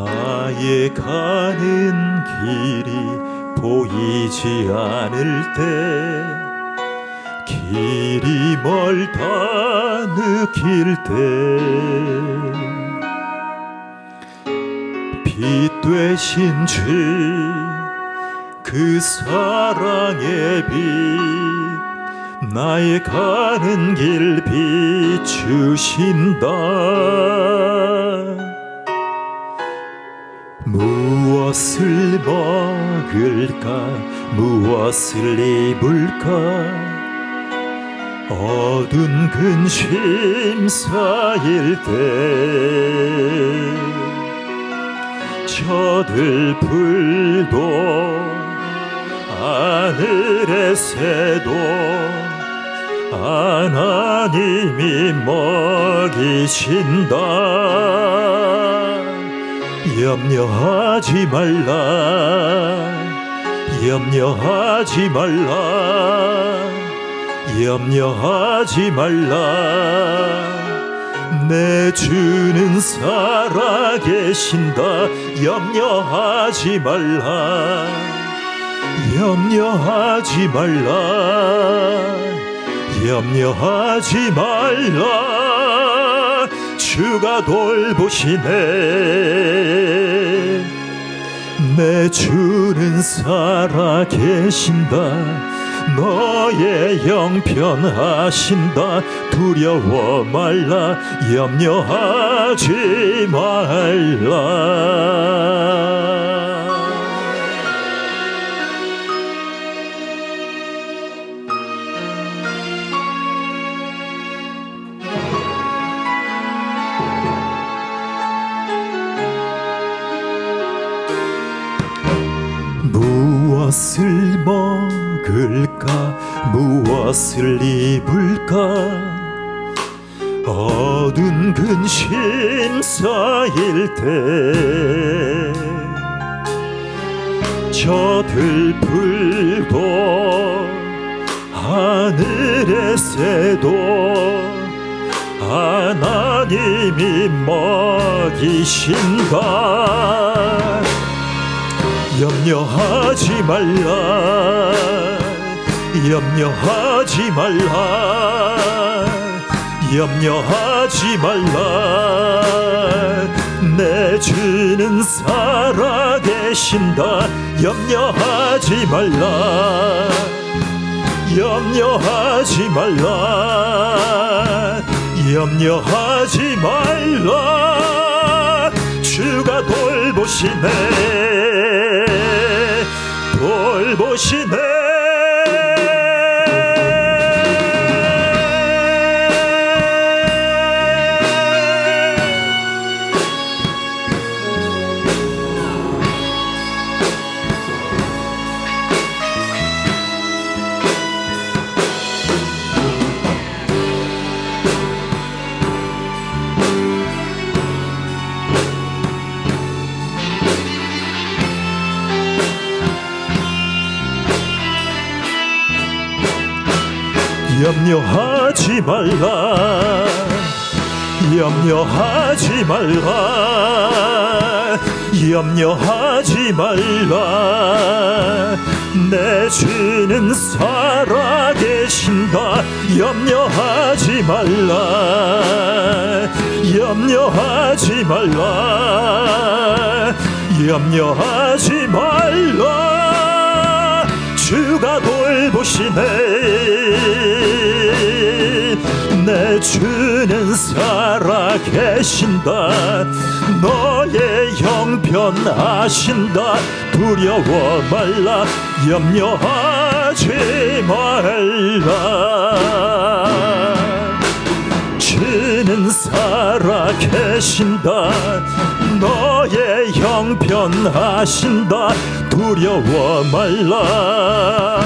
나의 가는 길이 보이지 않을 때, 길이 멀다 느낄 때, 빛 되신 주 그 사랑의 빛, 나의 가는 길 비추신다. 무엇을 먹을까, 무엇을 입을까, 어두운 근심 쌓일 때, 저들풀도 하늘의 새도 하나님이 먹이신다. 염려하지 말라, 염려하지 말라, 염려하지 말라. 내 주는 살아계신다. 염려하지 말라, 염려하지 말라, 염려하지 말라. 주가 돌보시네. 내 주는 살아계신다. 너의 영 편하신다. 두려워 말라, 염려하지 말라. 무엇을 먹을까, 무엇을 입을까, 어두운 근심 쌓일 때, 저들풀도 하늘의 새도 하나님이 먹이신다. 염려하지 말라, 염려하지 말라, 염려하지 말라. 내 주는 살아계신다. 염려하지 말라, 염려하지 말라, 염려하지 말라. 주가 돌보시네, 돌보시네. 염려하지 말라, 염려하지 말라, 염려하지 말라. 내 주는 살아계신다. 염려하지 말라, 염려하지 말라, 염려하지 말라. 주가 돌보시네. 내 주는 살아계신다. 너의 영 편하신다. 두려워 말라, 염려하지 말라. 주는 살아계신다. 너의 영 편하신다. 두려워 말라,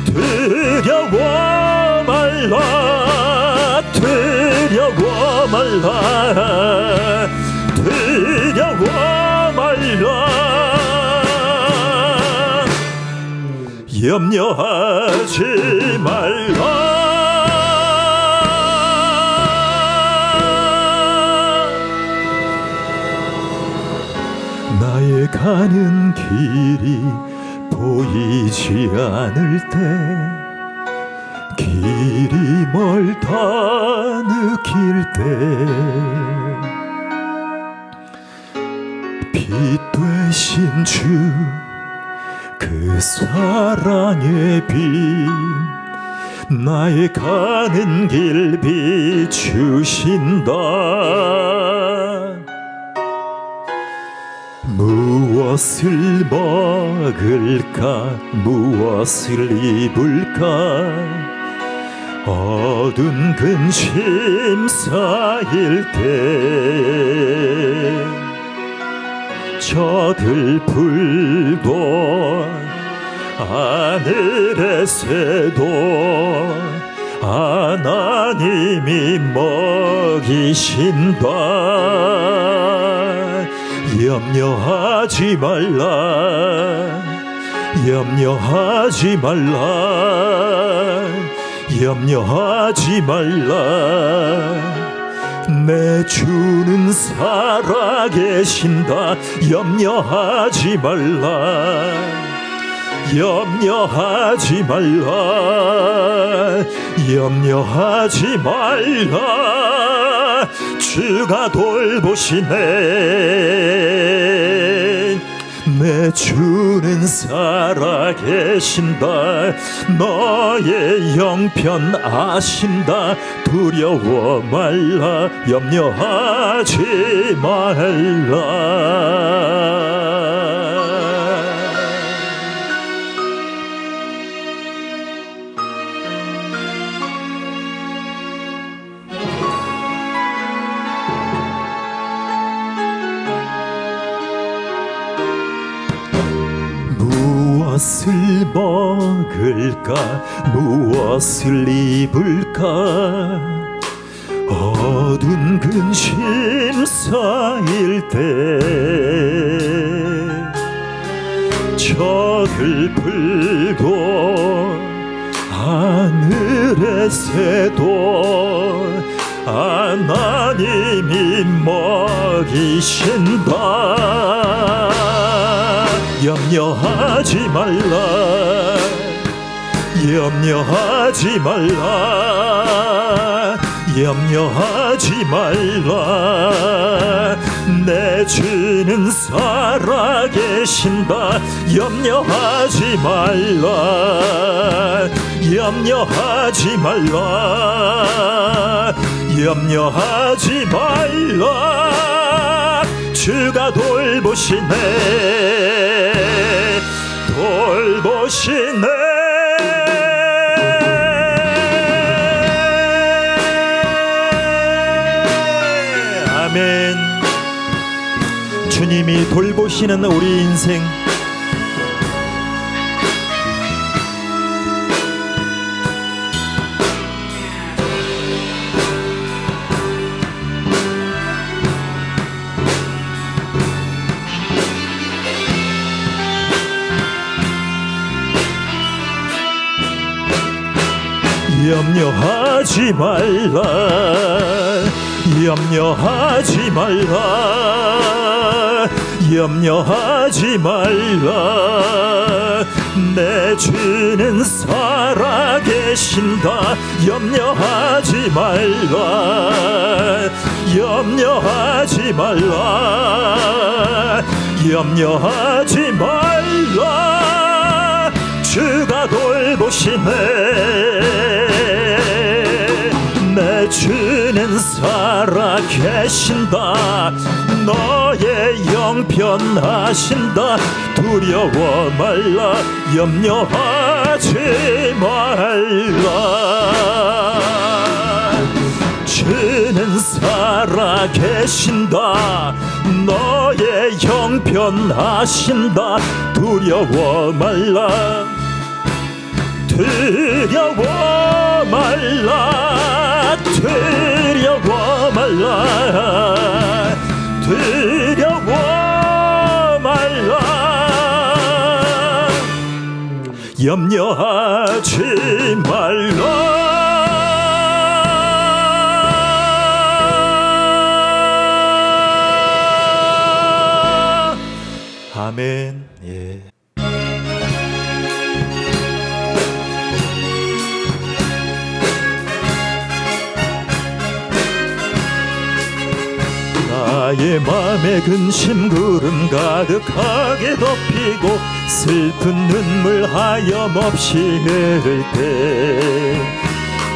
두려워 말라, 두려워 말라, 두려워 말라. 염려하지 말라. 나의 가는 길이 보이지 않을 때, 길이 멀다 느낄 때, 빛 되신 주 그 사랑의 빛, 나의 가는 길 비추신다. 무엇을 먹을까 무엇을 입을까, 어두운 근심 쌓일 때, 저들풀도 하늘의 새도 하나님이 먹이신다. 염려하지 말라, 염려하지 말라, 염려하지 말라. 내 주는 살아계신다. 염려하지 말라, 염려하지 말라, 염려하지 말라. 주가 돌보시네. 내 주는 살아계신다. 너의 영편 아신다. 두려워 말라, 염려하지 말라. 무엇을 먹을까 무엇을 입을까, 어두운 근심 쌓일 때, 저들풀도 하늘의 새도 하나님이 먹이신다. 염려하지 말라, 염려하지 말라, 염려하지 말라. 내 주는 살아계신다. 염려하지 말라, 염려하지 말라, 염려하지 말라. 주가 돌보시네, 돌보시네. 아멘. 주님이 돌보시는 우리 인생, 염려하지 말라, 염려하지 말라, 염려하지 말라. 내 주는 살아계신다. 염려하지 말라, 염려하지 말라, 염려하지 말라. 주가 돌보시네. 내 주는 살아계신다. 너의 영편 하신다. 두려워 말라, 염려하지 말라. 주는 살아계신다. 너의 영편 하신다. 두려워 말라, 두려워 말라, 두려워 말라, 두려워 말라. 염려하지 말라. 나의 맘에 근심 구름 가득하게 덮이고 슬픈 눈물 하염없이 흐를 때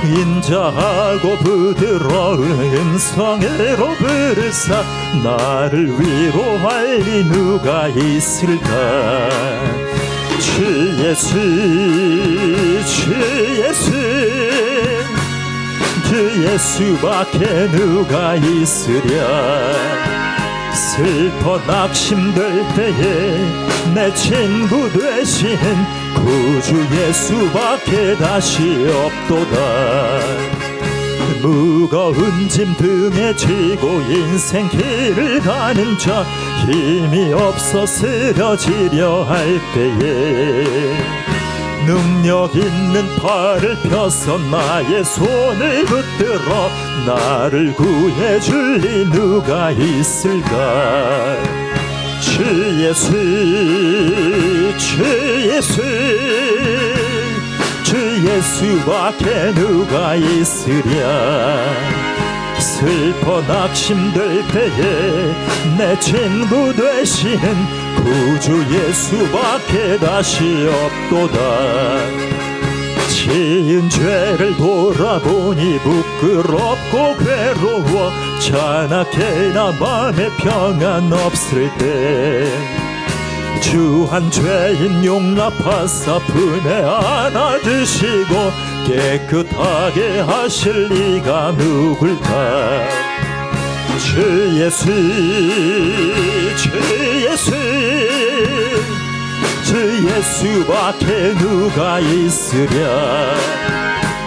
인자하고 부드러운 음성으로 부르사 나를 위로할 리 누가 있을까. 주 예수 주 예수 주 예수밖에 누가 있으랴. 슬퍼 낙심될 때에 내 친구 되신 구주 예수밖에 다시 없도다. 무거운 짐 등에 지고 인생 길을 가는 자 힘이 없어 쓰러지려 할 때에 능력 있는 팔을 펴서 나의 손을 붙들어 나를 구해줄 리 누가 있을까. 주 예수 주 예수 주 예수밖에 누가 있으랴. 슬퍼 낙심될 때에 내 친구 되시는 구주 예수밖에 다시 없도다. 지은 죄를 돌아보니 부끄럽고 괴로워 자나깨나 맘에 평안 없을 때 주한 죄인 용납하사 품에 안아주시고 깨끗하게 하실 리가 누굴까. 주 예수 주 예수 주 예수밖에 누가 있으랴.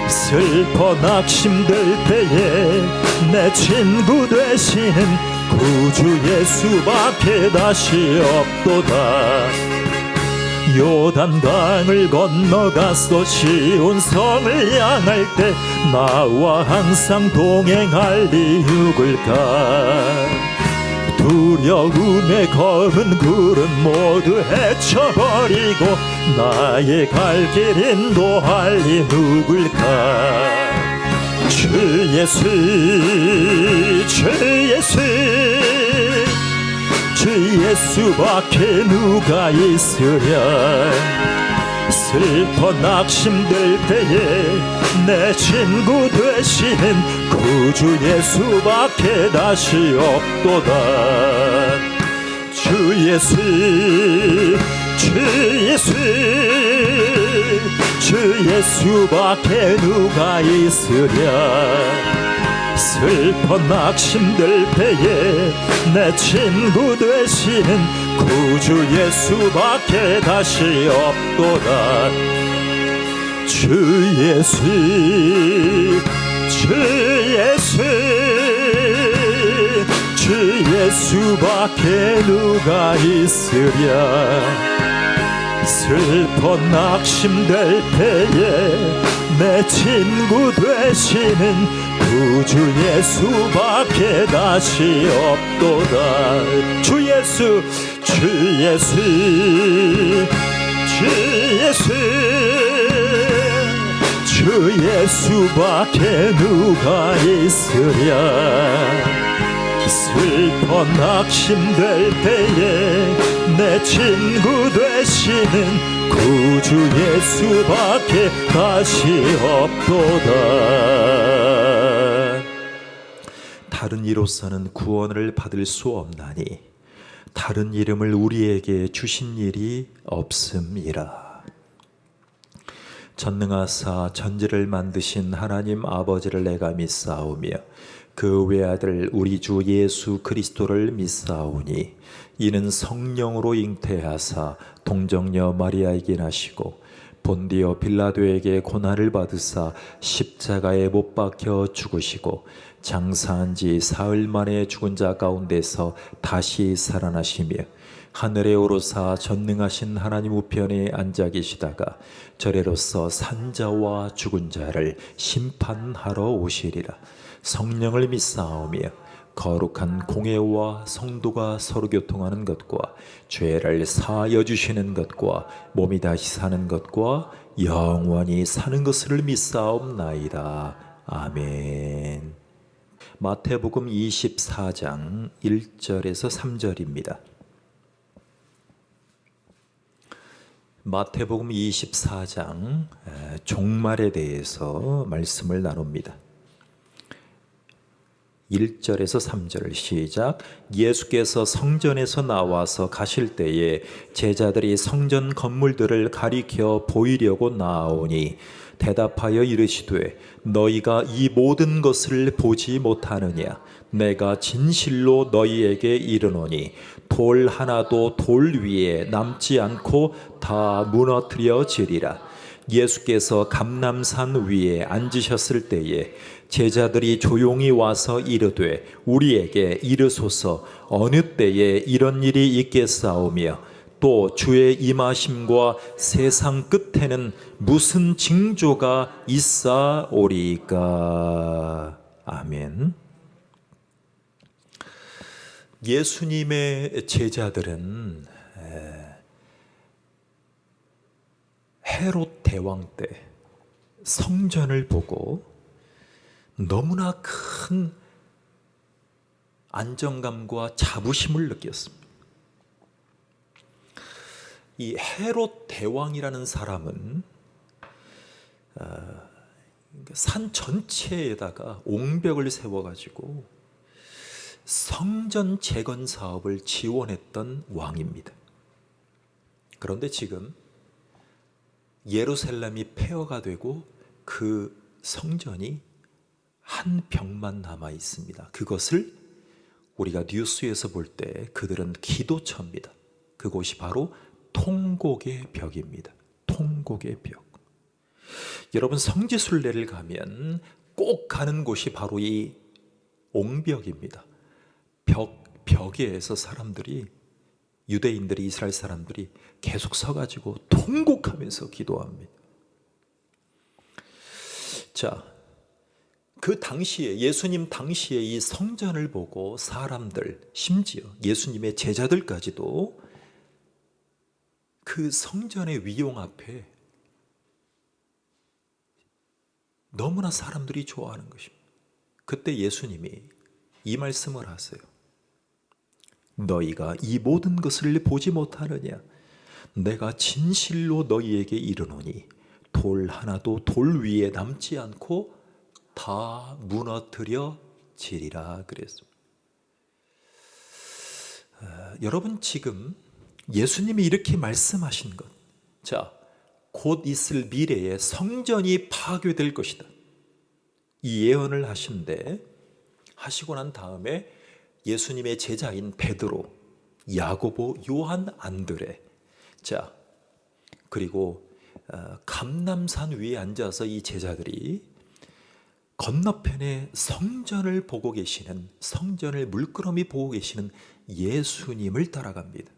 슬퍼 낙심될 때에 내 친구 되시는 구주 예수밖에 다시 없도다. 요단강을 건너가서 시온 성을 향할 때 나와 항상 동행할 리 누굴까. 두려움에 검은 구름 모두 헤쳐버리고 나의 갈 길 인도할 리 누굴까. 주 예수 주 예수 주 예수밖에 누가 있으랴. 슬퍼 낙심될 때에 내 친구 되시는 구주 예수밖에 다시 없도다. 주 예수 주 예수 주 예수밖에 누가 있으랴. 슬퍼 낙심될 때에 내 친구 되시는 구주 예수밖에 다시 없도다. 주 예수 주 예수 주 예수밖에 누가 있으랴. 슬퍼 낙심될 때에 내 친구 되시는 구주 예수밖에 다시 없도다. 주 예수 주 예수 주 예수 주 예수밖에 누가 있으랴. 슬퍼 낙심될 때에 내 친구 되시는 구주 예수밖에 다시 없도다. 다른 이로서는 구원을 받을 수 없나니 다른 이름을 우리에게 주신 일이 없음이라. 전능하사 천지를 만드신 하나님 아버지를 내가 믿사오며 그 외아들 우리 주 예수 그리스도를 믿사오니 이는 성령으로 잉태하사 동정녀 마리아에게 나시고 본디오 빌라도에게 고난을 받으사 십자가에 못 박혀 죽으시고 장사한 지 사흘 만에 죽은 자 가운데서 다시 살아나시며 하늘에 오르사 전능하신 하나님 우편에 앉아 계시다가 저래로서 산자와 죽은 자를 심판하러 오시리라. 성령을 믿사오며 거룩한 공회와 성도가 서로 교통하는 것과 죄를 사하여 주시는 것과 몸이 다시 사는 것과 영원히 사는 것을 믿사옵나이다. 아멘. 마태복음 24장 1절에서 3절입니다. 마태복음 24장 종말에 대해서 말씀을 나눕니다. 1절에서 3절 시작. 예수께서 성전에서 나와서 가실 때에 제자들이 성전 건물들을 가리켜 보이려고 나아오니 대답하여 이르시되 너희가 이 모든 것을 보지 못하느냐. 내가 진실로 너희에게 이르노니 돌 하나도 돌 위에 남지 않고 다 무너뜨려지리라. 예수께서 감람산 위에 앉으셨을 때에 제자들이 조용히 와서 이르되 우리에게 이르소서 어느 때에 이런 일이 있겠사오며 또 주의 임하심과 세상 끝에는 무슨 징조가 있사오리까. 아멘. 예수님의 제자들은 헤롯 대왕 때 성전을 보고 너무나 큰 안정감과 자부심을 느꼈습니다. 이 헤롯 대왕이라는 사람은 산 전체에다가 옹벽을 세워가지고 성전 재건 사업을 지원했던 왕입니다. 그런데 지금 예루살렘이 폐허가 되고 그 성전이 한 벽만 남아 있습니다. 그것을 우리가 뉴스에서 볼 때 그들은 기도처입니다. 그곳이 바로 통곡의 벽입니다. 통곡의 벽. 여러분 성지순례를 가면 꼭 가는 곳이 바로 이 옹벽입니다. 벽에서 사람들이 유대인들이 이스라엘 사람들이 계속 서가지고 통곡하면서 기도합니다. 자, 그 당시에 예수님 당시에 이 성전을 보고 사람들 심지어 예수님의 제자들까지도 그 성전의 위용 앞에 너무나 사람들이 좋아하는 것입니다. 그때 예수님이 이 말씀을 하세요. 너희가 이 모든 것을 보지 못하느냐. 내가 진실로 너희에게 이르노니 돌 하나도 돌 위에 남지 않고 다 무너뜨려지리라 그랬습니다. 여러분 지금 예수님이 이렇게 말씀하신 것, 자, 곧 있을 미래에 성전이 파괴될 것이다. 이 예언을 하시고 난 다음에 예수님의 제자인 베드로, 야고보, 요한, 안드레, 자, 그리고 감람산 위에 앉아서 이 제자들이 건너편에 성전을 보고 계시는, 성전을 물끄러미 보고 계시는 예수님을 따라갑니다.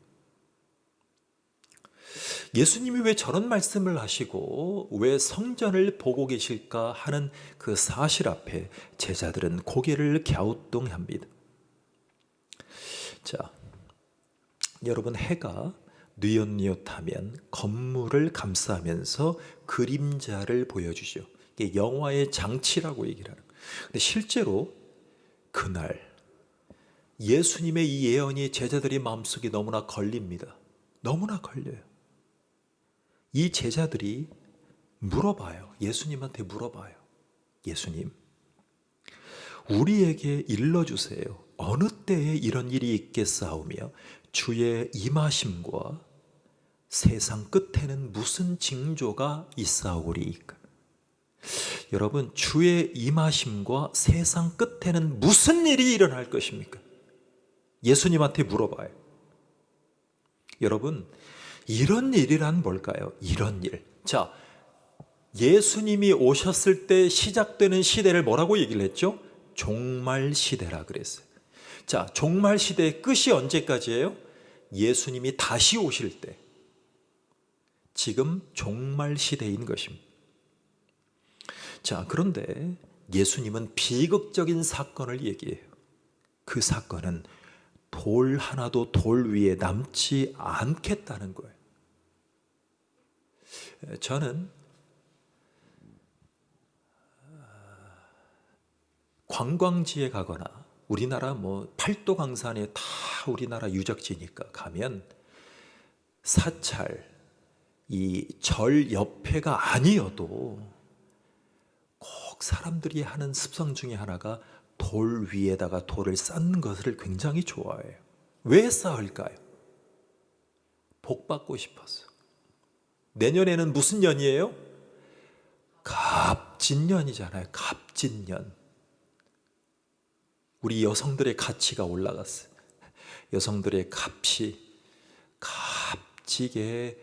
예수님이 왜 저런 말씀을 하시고 왜 성전을 보고 계실까 하는 그 사실 앞에 제자들은 고개를 갸우뚱합니다. 자, 여러분 해가 뉘엿뉘엿하면 건물을 감싸면서 그림자를 보여주죠. 이게 영화의 장치라고 얘기를 하는 거예요. 근데 실제로 그날 예수님의 이 예언이 제자들의 마음속에 너무나 걸립니다. 너무나 걸려요. 이 제자들이 물어봐요. 예수님한테 물어봐요. 예수님, 우리에게 일러주세요. 어느 때에 이런 일이 있겠사오며 주의 임하심과 세상 끝에는 무슨 징조가 있사오리이까. 여러분, 주의 임하심과 세상 끝에는 무슨 일이 일어날 것입니까? 예수님한테 물어봐요. 여러분, 이런 일이란 뭘까요? 이런 일. 자, 예수님이 오셨을 때 시작되는 시대를 뭐라고 얘기를 했죠? 종말 시대라 그랬어요. 자, 종말 시대의 끝이 언제까지예요? 예수님이 다시 오실 때. 지금 종말 시대인 것입니다. 자, 그런데 예수님은 비극적인 사건을 얘기해요. 그 사건은 돌 하나도 돌 위에 남지 않겠다는 거예요. 저는 관광지에 가거나 우리나라 뭐 팔도 강산에 다 우리나라 유적지니까 가면 사찰 이 절 옆에가 아니어도 꼭 사람들이 하는 습성 중에 하나가 돌 위에다가 돌을 쌓는 것을 굉장히 좋아해요. 왜 쌓을까요? 복 받고 싶어서. 내년에는 무슨 년이에요? 갑진년이잖아요. 갑진년. 우리 여성들의 가치가 올라갔어요. 여성들의 값이 값지게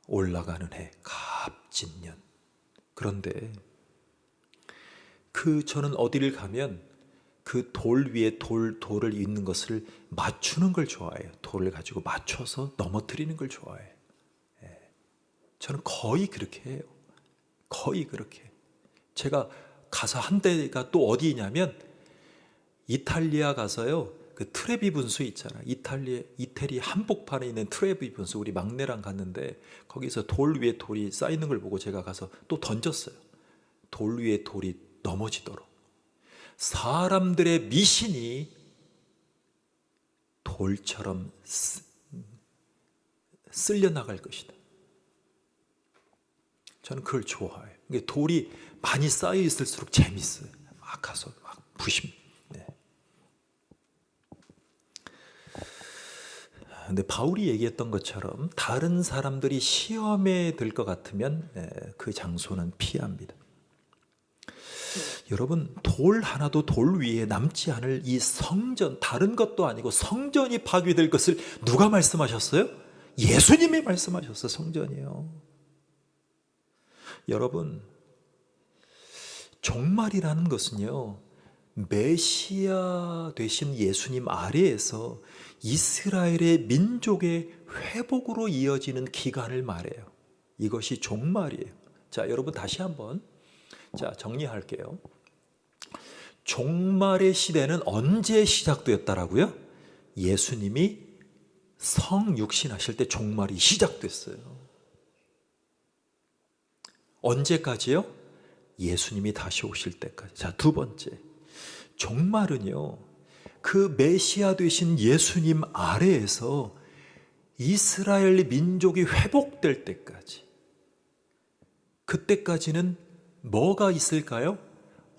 올라가는 해, 갑진년. 그런데 저는 어디를 가면 그 돌 위에 돌을 있는 것을 맞추는 걸 좋아해요. 돌을 가지고 맞춰서 넘어뜨리는 걸 좋아해요. 저는 거의 그렇게 해요. 거의 그렇게. 제가 가서 한 데가 또 어디냐면 이탈리아 가서요. 그 트레비 분수 있잖아. 이태리 한복판에 있는 트레비 분수 우리 막내랑 갔는데 거기서 돌 위에 돌이 쌓이는 걸 보고 제가 가서 또 던졌어요. 돌 위에 돌이 넘어지도록. 사람들의 미신이 돌처럼 쓸려나갈 것이다. 저는 그걸 좋아해요. 돌이 많이 쌓여 있을수록 재밌어요. 막 가서 막 부심. 근데 바울이 얘기했던 것처럼 다른 사람들이 시험에 들 것 같으면 그 장소는 피합니다. 여러분, 돌 하나도 돌 위에 남지 않을 이 성전, 다른 것도 아니고 성전이 파괴될 것을 누가 말씀하셨어요? 예수님이 말씀하셨어요. 성전이요. 여러분, 종말이라는 것은요, 메시아 되신 예수님 아래에서 이스라엘의 민족의 회복으로 이어지는 기간을 말해요. 이것이 종말이에요. 자, 여러분 다시 한번 정리할게요. 종말의 시대는 언제 시작되었다라고요? 예수님이 성육신하실 때 종말이 시작됐어요. 언제까지요? 예수님이 다시 오실 때까지. 자, 두 번째. 종말은요, 그 메시아 되신 예수님 아래에서 이스라엘 민족이 회복될 때까지. 그때까지는 뭐가 있을까요?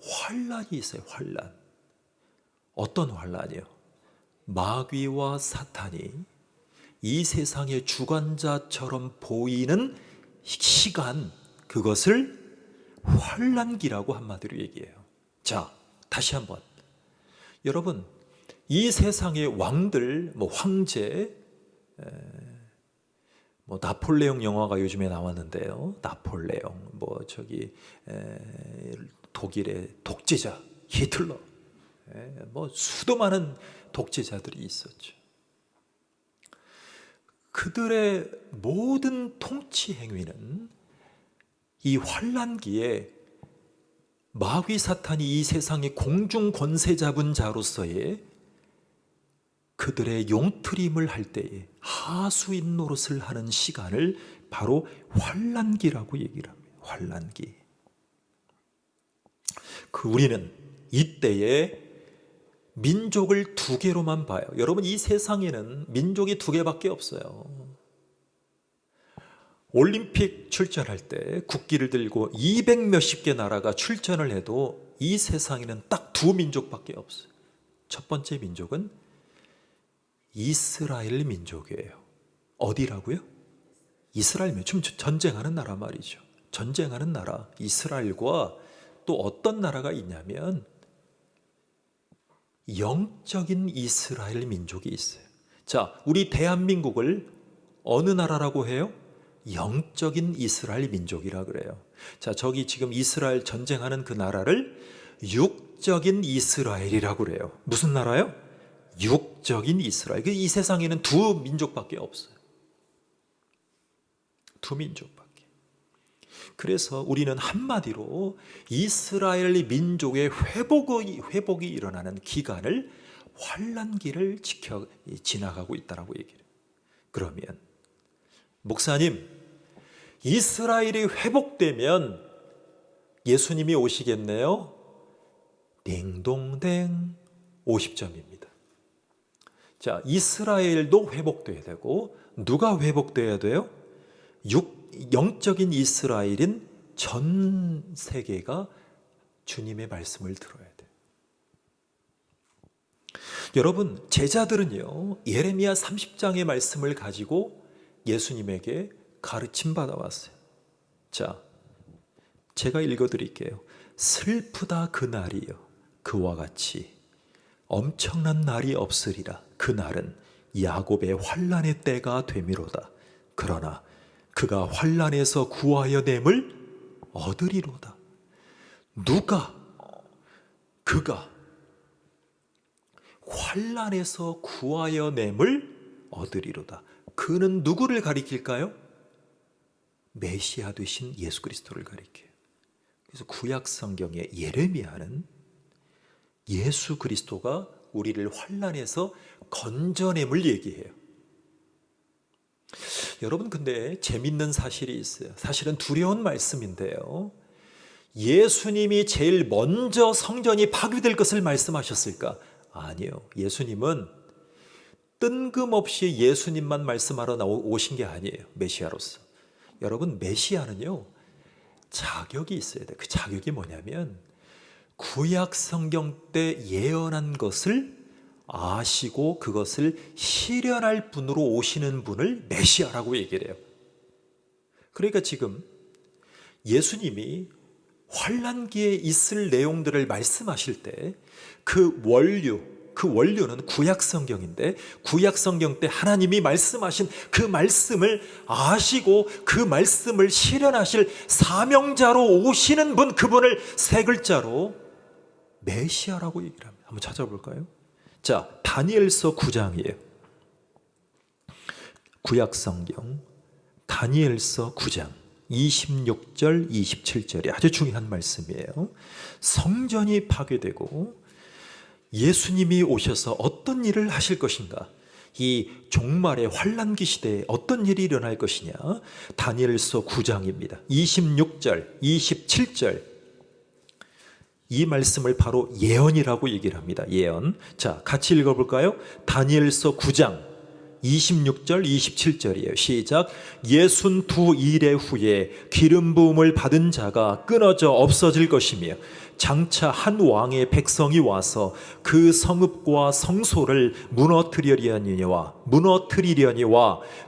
환란이 있어요. 환란. 어떤 환란이요? 마귀와 사탄이 이 세상의 주관자처럼 보이는 시간, 그것을 환란기라고 한마디로 얘기해요. 자, 다시 한번. 여러분, 이 세상의 왕들, 황제, 나폴레옹 영화가 요즘에 나왔는데요. 나폴레옹, 독일의 독재자 히틀러, 수도 많은 독재자들이 있었죠. 그들의 모든 통치 행위는 이 환란기에 마귀 사탄이 이 세상의 공중 권세 잡은 자로서의 그들의 용트림을 할 때에 하수인 노릇을 하는 시간을 바로 환란기라고 얘기를 합니다. 환란기. 우리는 이때에 민족을 두 개로만 봐요. 여러분, 이 세상에는 민족이 두 개밖에 없어요. 올림픽 출전할 때 국기를 들고 200 몇십 개 나라가 출전을 해도 이 세상에는 딱 두 민족밖에 없어요. 첫 번째 민족은 이스라엘 민족이에요. 어디라고요? 이스라엘 민족. 지금 전쟁하는 나라 말이죠. 전쟁하는 나라 이스라엘과 또 어떤 나라가 있냐면 영적인 이스라엘 민족이 있어요. 자, 우리 대한민국을 어느 나라라고 해요? 영적인 이스라엘 민족이라 그래요. 자, 저기 지금 이스라엘 전쟁하는 그 나라를 육적인 이스라엘이라고 그래요. 무슨 나라요? 육적인 이스라엘. 이 세상에는 두 민족밖에 없어요. 두 민족밖에. 그래서 우리는 한마디로 이스라엘 민족의 회복이 일어나는 기간을 환란기를 지나가고 있다라고 얘기해요. 그러면 목사님, 이스라엘이 회복되면 예수님이 오시겠네요? 딩동댕 50점입니다. 자, 이스라엘도 회복돼야 되고 누가 회복돼야 돼요? 영적인 이스라엘인 전 세계가 주님의 말씀을 들어야 돼요. 여러분, 제자들은요, 예레미야 30장의 말씀을 가지고 예수님에게 가르침 받아왔어요. 자, 제가 읽어드릴게요. 슬프다 그날이요, 그와 같이 엄청난 날이 없으리라. 그날은 야곱의 환난의 때가 되미로다. 그러나 그가 환난에서 구하여 냄을 얻으리로다. 그가 환난에서 구하여 냄을 얻으리로다. 그는 누구를 가리킬까요? 메시아 되신 예수 그리스도를 가리켜요. 그래서 구약 성경의 예레미야는 예수 그리스도가 우리를 환난에서 건져냄을 얘기해요. 여러분, 근데 재밌는 사실이 있어요. 사실은 두려운 말씀인데요. 예수님이 제일 먼저 성전이 파괴될 것을 말씀하셨을까? 아니요. 예수님은 뜬금없이 예수님만 말씀하러 오신 게 아니에요. 메시아로서. 여러분, 메시아는요, 자격이 있어야 돼요. 그 자격이 뭐냐면 구약 성경 때 예언한 것을 아시고 그것을 실현할 분으로 오시는 분을 메시아라고 얘기를 해요. 그러니까 지금 예수님이 환난기에 있을 내용들을 말씀하실 때 그 원료는 구약 성경인데 구약 성경 때 하나님이 말씀하신 그 말씀을 아시고 그 말씀을 실현하실 사명자로 오시는 분, 그분을 세 글자로 메시아라고 얘기를 합니다. 한번 찾아볼까요? 자, 다니엘서 9장이에요. 구약 성경 다니엘서 9장 26절 27절이 아주 중요한 말씀이에요. 성전이 파괴되고 예수님이 오셔서 어떤 일을 하실 것인가? 이 종말의 환난기 시대에 어떤 일이 일어날 것이냐? 다니엘서 9장입니다. 26절, 27절. 이 말씀을 바로 예언이라고 얘기를 합니다. 예언. 자, 같이 읽어볼까요? 다니엘서 9장 26절 27절이에요. 시작. 62일의 후에 기름 부음을 받은 자가 끊어져 없어질 것이며 장차 한 왕의 백성이 와서 그 성읍과 성소를 무너뜨리려니와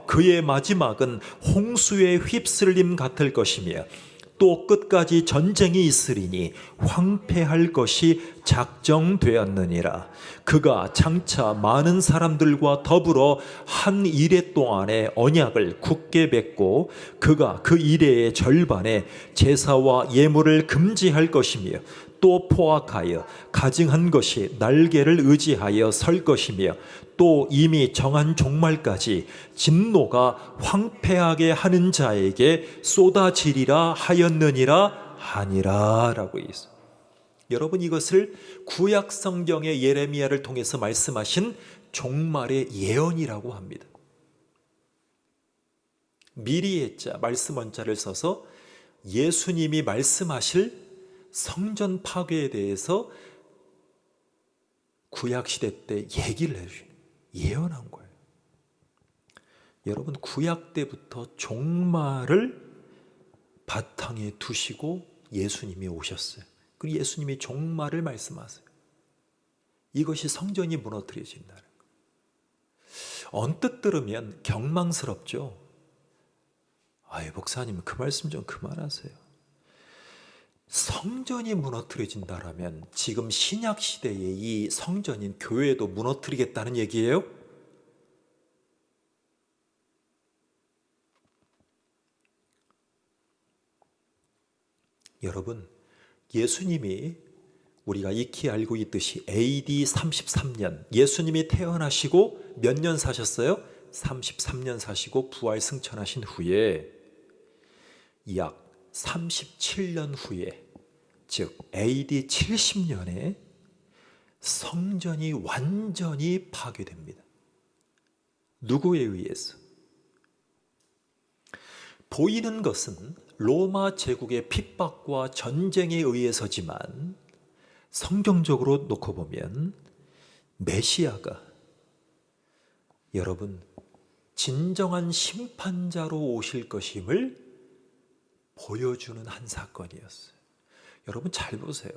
그의 마지막은 홍수의 휩쓸림 같을 것이며 또 끝까지 전쟁이 있으리니 황폐할 것이 작정되었느니라. 그가 장차 많은 사람들과 더불어 한 이레 동안의 언약을 굳게 맺고 그가 그 이레의 절반에 제사와 예물을 금지할 것이며 또 포악하여 가증한 것이 날개를 의지하여 설 것이며 또 이미 정한 종말까지 진노가 황폐하게 하는 자에게 쏟아지리라 하였느니라 하니라 라고 있어요. 여러분, 이것을 구약 성경의 예레미야를 통해서 말씀하신 종말의 예언이라고 합니다. 미리 했자 말씀 원자를 써서 예수님이 말씀하실 성전 파괴에 대해서 구약시대 때 얘기를 해주신 예언한 거예요. 여러분, 구약 때부터 종말을 바탕에 두시고 예수님이 오셨어요. 그리고 예수님이 종말을 말씀하세요. 이것이 성전이 무너뜨려진다는 거예요. 언뜻 들으면 경망스럽죠. 아이, 목사님 그 말씀 좀 그만하세요. 성전이 무너뜨려진다라면 지금 신약 시대의 이 성전인 교회도 무너뜨리겠다는 얘기예요? 여러분, 예수님이 우리가 익히 알고 있듯이 AD 33년 예수님이 태어나시고 몇 년 사셨어요? 33년 사시고 부활 승천하신 후에 약 37년 후에, 즉 AD 70년에 성전이 완전히 파괴됩니다. 누구에 의해서? 보이는 것은 로마 제국의 핍박과 전쟁에 의해서지만 성경적으로 놓고 보면 메시아가 여러분 진정한 심판자로 오실 것임을 보여주는 한 사건이었어요. 여러분 잘 보세요.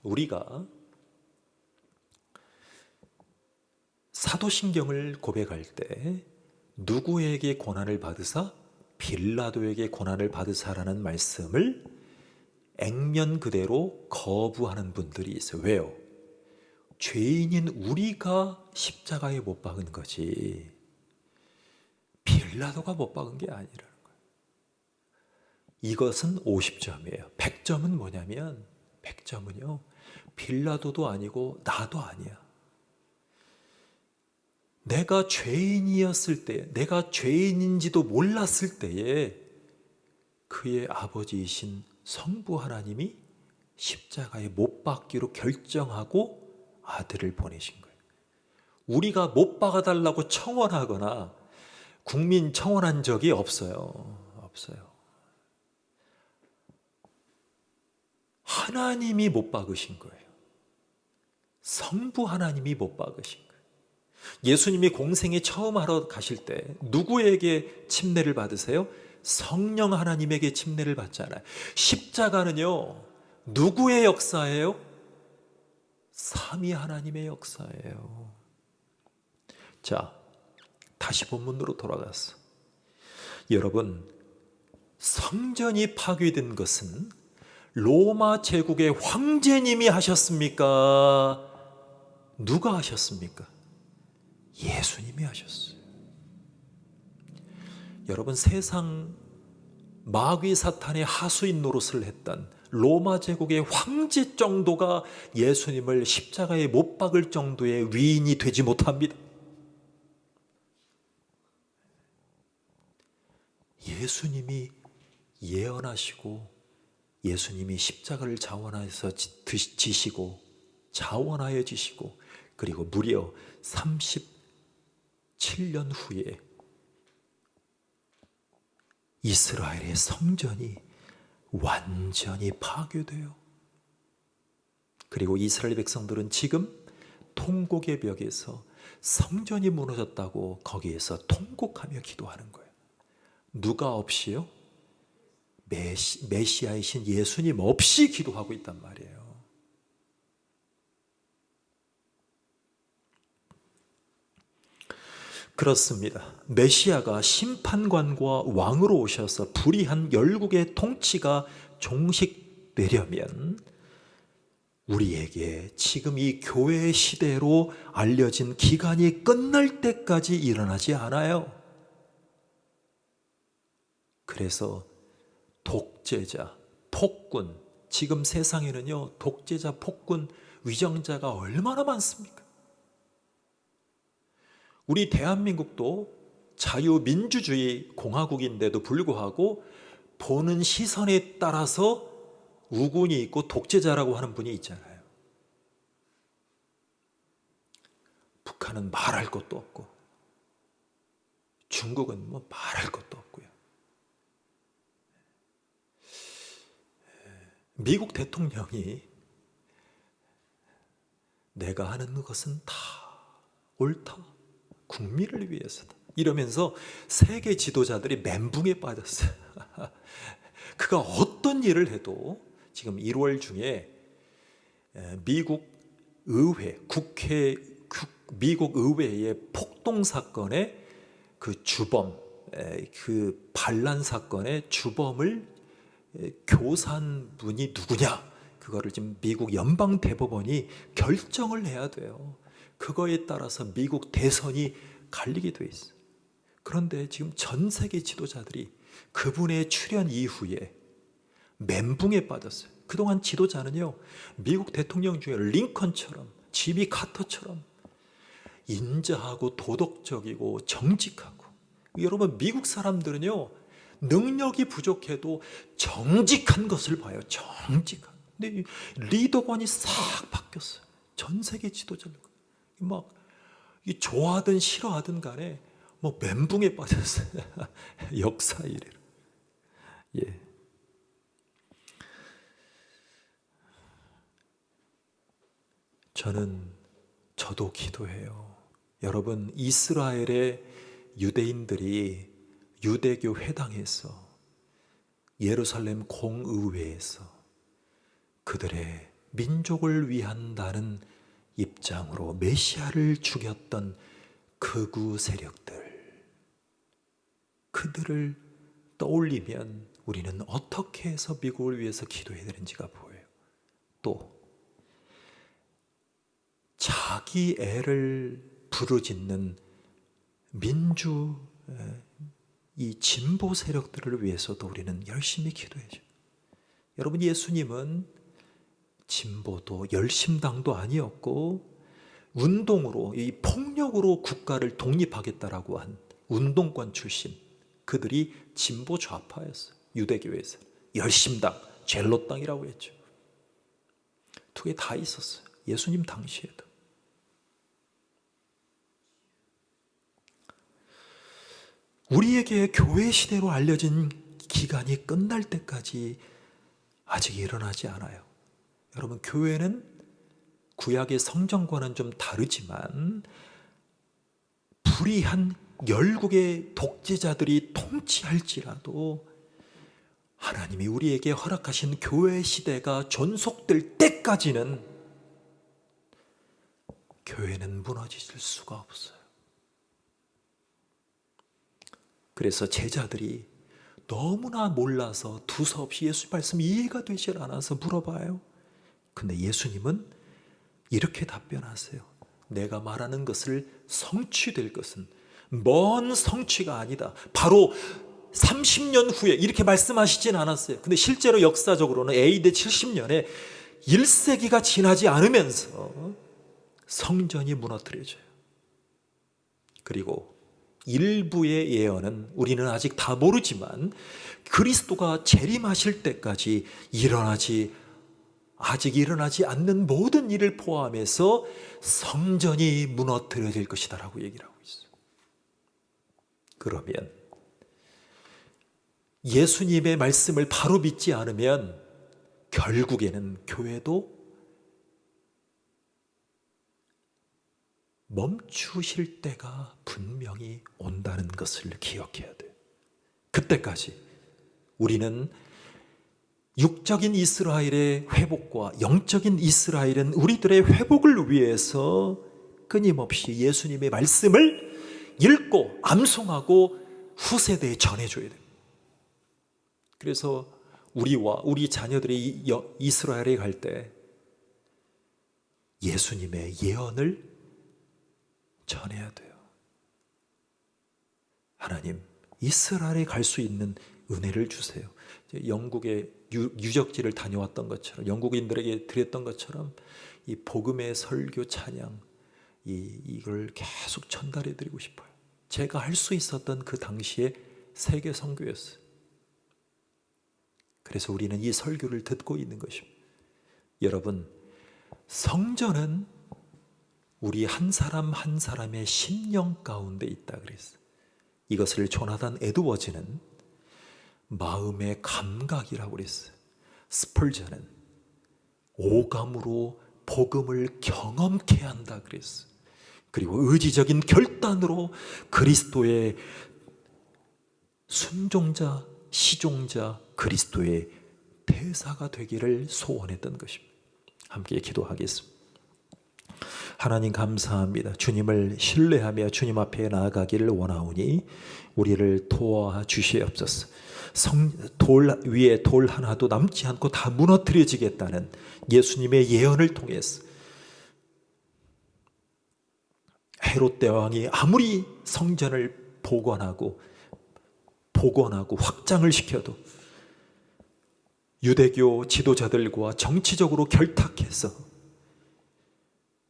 우리가 사도신경을 고백할 때 누구에게 고난을 받으사? 빌라도에게 고난을 받으사라는 말씀을 액면 그대로 거부하는 분들이 있어요. 왜요? 죄인인 우리가 십자가에 못 박은 거지 빌라도가 못 박은 게 아니라는 거예요. 이것은 50점이에요. 100점은 뭐냐면 100점은요 빌라도도 아니고 나도 아니야. 내가 죄인이었을 때, 내가 죄인인지도 몰랐을 때에 그의 아버지이신 성부 하나님이 십자가에 못 박기로 결정하고 아들을 보내신 거예요. 우리가 못 박아달라고 청원하거나 국민 청원한 적이 없어요. 없어요. 하나님이 못 박으신 거예요. 성부 하나님이 못 박으신 거예요. 예수님이 공생에 처음 하러 가실 때 누구에게 침례를 받으세요? 성령 하나님에게 침례를 받잖아요. 십자가는요 누구의 역사예요? 삼위 하나님의 역사예요. 자, 다시 본문으로 돌아가서 여러분 성전이 파괴된 것은 로마 제국의 황제님이 하셨습니까? 누가 하셨습니까? 예수님이 하셨어요. 여러분 세상 마귀 사탄의 하수인 노릇을 했던 로마 제국의 황제 정도가 예수님을 십자가에 못 박을 정도의 위인이 되지 못합니다. 예수님이 예언하시고 예수님이 십자가를 자원하여서 지시고 자원하여 지시고 그리고 무려 37년 후에 이스라엘의 성전이 완전히 파괴돼요. 그리고 이스라엘 백성들은 지금 통곡의 벽에서 성전이 무너졌다고 거기에서 통곡하며 기도하는 거예요. 누가 없이요? 메시아이신 예수님 없이 기도하고 있단 말이에요. 그렇습니다. 메시아가 심판관과 왕으로 오셔서 불의한 열국의 통치가 종식되려면 우리에게 지금 이 교회 시대로 알려진 기간이 끝날 때까지 일어나지 않아요. 그래서 독재자, 폭군, 지금 세상에는요 독재자, 폭군, 위정자가 얼마나 많습니까? 우리 대한민국도 자유민주주의 공화국인데도 불구하고 보는 시선에 따라서 우군이 있고 독재자라고 하는 분이 있잖아요. 북한은 말할 것도 없고 중국은 뭐 말할 것도 없고요. 미국 대통령이 내가 하는 것은 다 옳다. 국민을 위해서다. 이러면서 세계 지도자들이 멘붕에 빠졌어요. 그가 어떤 일을 해도 지금 1월 중에 미국 의회, 미국 의회의 폭동 사건의 그 주범, 그 반란 사건의 주범을 교사한 분이 누구냐? 그거를 지금 미국 연방 대법원이 결정을 해야 돼요. 그거에 따라서 미국 대선이 갈리게 돼 있어요. 그런데 지금 전 세계 지도자들이 그분의 출연 이후에 멘붕에 빠졌어요. 그동안 지도자는요, 미국 대통령 중에 링컨처럼, 지미 카터처럼 인자하고 도덕적이고 정직하고, 여러분 미국 사람들은요 능력이 부족해도 정직한 것을 봐요. 정직한. 근데 리더관이 싹 바뀌었어요. 전 세계 지도자들 막 좋아하든 싫어하든 간에 뭐 멘붕에 빠졌어요. 역사 이래로. 예. 저도 기도해요. 여러분, 이스라엘의 유대인들이 유대교 회당에서, 예루살렘 공의회에서 그들의 민족을 위한다는 입장으로 메시아를 죽였던 극우 세력들, 그들을 떠올리면 우리는 어떻게 해서 미국을 위해서 기도해야 되는지가 보여요. 또 자기 애를 부르짖는 민주, 이 진보 세력들을 위해서도 우리는 열심히 기도해야죠. 여러분, 예수님은 진보도 열심당도 아니었고 운동으로, 이 폭력으로 국가를 독립하겠다라고 한 운동권 출신, 그들이 진보 좌파였어요. 유대교에서 열심당, 젤로당이라고 했죠. 두 개 다 있었어요. 예수님 당시에도. 우리에게 교회 시대로 알려진 기간이 끝날 때까지 아직 일어나지 않아요. 여러분, 교회는 구약의 성전과는 좀 다르지만 불의한 열국의 독재자들이 통치할지라도 하나님이 우리에게 허락하신 교회 시대가 존속될 때까지는 교회는 무너질 수가 없어요. 그래서 제자들이 너무나 몰라서 두서없이 예수 말씀 이해가 되질 않아서 물어봐요. 근데 예수님은 이렇게 답변하세요. 내가 말하는 것을 성취될 것은 먼 성취가 아니다. 바로 30년 후에, 이렇게 말씀하시진 않았어요. 근데 실제로 역사적으로는 AD 70년에 1세기가 지나지 않으면서 성전이 무너뜨려져요. 그리고 일부의 예언은 우리는 아직 다 모르지만 그리스도가 재림하실 때까지 아직 일어나지 않는 모든 일을 포함해서 성전이 무너뜨려질 것이다 라고 얘기를 하고 있어요. 그러면 예수님의 말씀을 바로 믿지 않으면 결국에는 교회도 멈추실 때가 분명히 온다는 것을 기억해야 돼요. 그때까지 우리는 육적인 이스라엘의 회복과 영적인 이스라엘은 우리들의 회복을 위해서 끊임없이 예수님의 말씀을 읽고 암송하고 후세대에 전해줘야 돼요. 그래서 우리와 우리 자녀들이 이스라엘에 갈 때 예수님의 예언을 전해야 돼요. 하나님, 이스라엘에 갈 수 있는 은혜를 주세요. 영국의 유적지를 다녀왔던 것처럼, 영국인들에게 드렸던 것처럼 이 복음의 설교 찬양, 이걸 계속 전달해 드리고 싶어요. 제가 할 수 있었던 그 당시에 세계 선교였어요. 그래서 우리는 이 설교를 듣고 있는 것입니다. 여러분, 성전은 우리 한 사람 한 사람의 심령 가운데 있다 그랬어요. 이것을 조나단 에드워즈는 마음의 감각이라고 그랬어요. 스펄전은 오감으로 복음을 경험케 한다 그랬어요. 그리고 의지적인 결단으로 그리스도의 순종자, 시종자, 그리스도의 대사가 되기를 소원했던 것입니다. 함께 기도하겠습니다. 하나님 감사합니다. 주님을 신뢰하며 주님 앞에 나아가기를 원하오니 우리를 도와주시옵소서. 돌 위에 돌 하나도 남지 않고 다 무너뜨려지겠다는 예수님의 예언을 통해서 헤롯 대왕이 아무리 성전을 복원하고 확장을 시켜도 유대교 지도자들과 정치적으로 결탁해서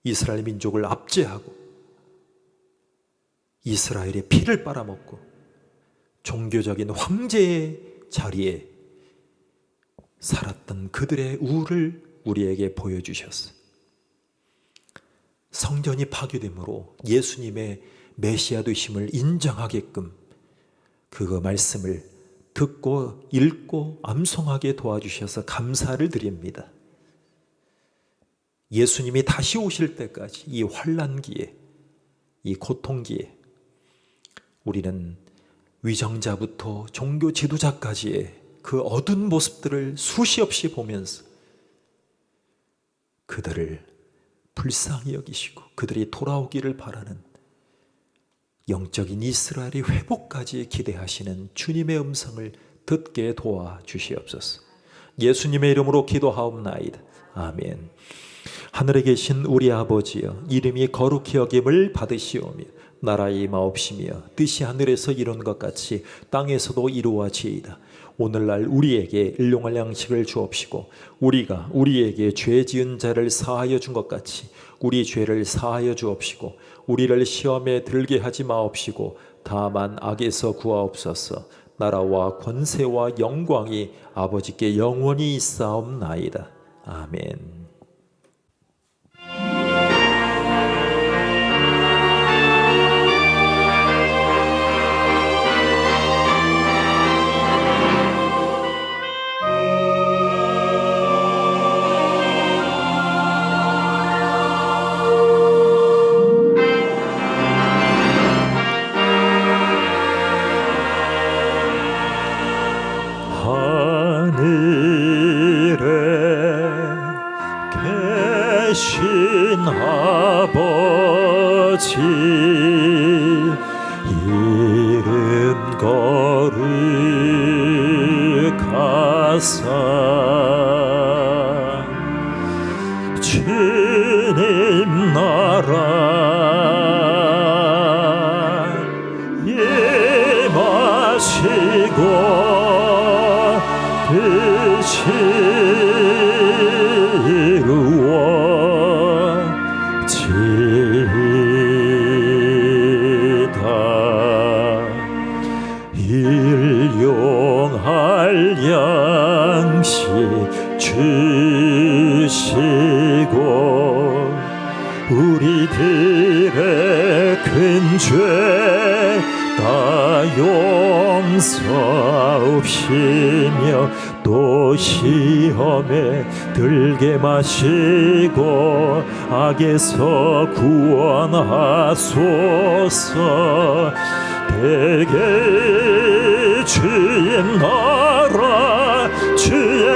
이스라엘 민족을 압제하고 이스라엘의 피를 빨아먹고 종교적인 황제의 자리에 살았던 그들의 우를 우리에게 보여주셨어요. 성전이 파괴됨으로 예수님의 메시아 되심을 인정하게끔 그 말씀을 듣고 읽고 암송하게 도와주셔서 감사를 드립니다. 예수님이 다시 오실 때까지 이 환난기에, 이 고통기에 우리는 위정자부터 종교 지도자까지의 그 어두운 모습들을 수시 없이 보면서 그들을 불쌍히 여기시고 그들이 돌아오기를 바라는 영적인 이스라엘의 회복까지 기대하시는 주님의 음성을 듣게 도와주시옵소서. 예수님의 이름으로 기도하옵나이다. 아멘. 하늘에 계신 우리 아버지여, 이름이 거룩히 여김을 받으시오며 나라의 임하옵시며 뜻이 하늘에서 이룬 것 같이 땅에서도 이루어지이다. 오늘날 우리에게 일용할 양식을 주옵시고 우리가 우리에게 죄 지은 자를 사하여 준 것 같이 우리 죄를 사하여 주옵시고 우리를 시험에 들게 하지 마옵시고 다만 악에서 구하옵소서. 나라와 권세와 영광이 아버지께 영원히 있사옵나이다. 아멘. 하늘에 계신 아버지, 이름 거룩하사 주님 나라 임하시고 뜻이 이루어지이다. 일용할 양식 주시고 우리들의 큰 죄 다 용서하옵시며 또 시험에 들게 마시고 악에서 구원하소서. 대개 주의 나라 주의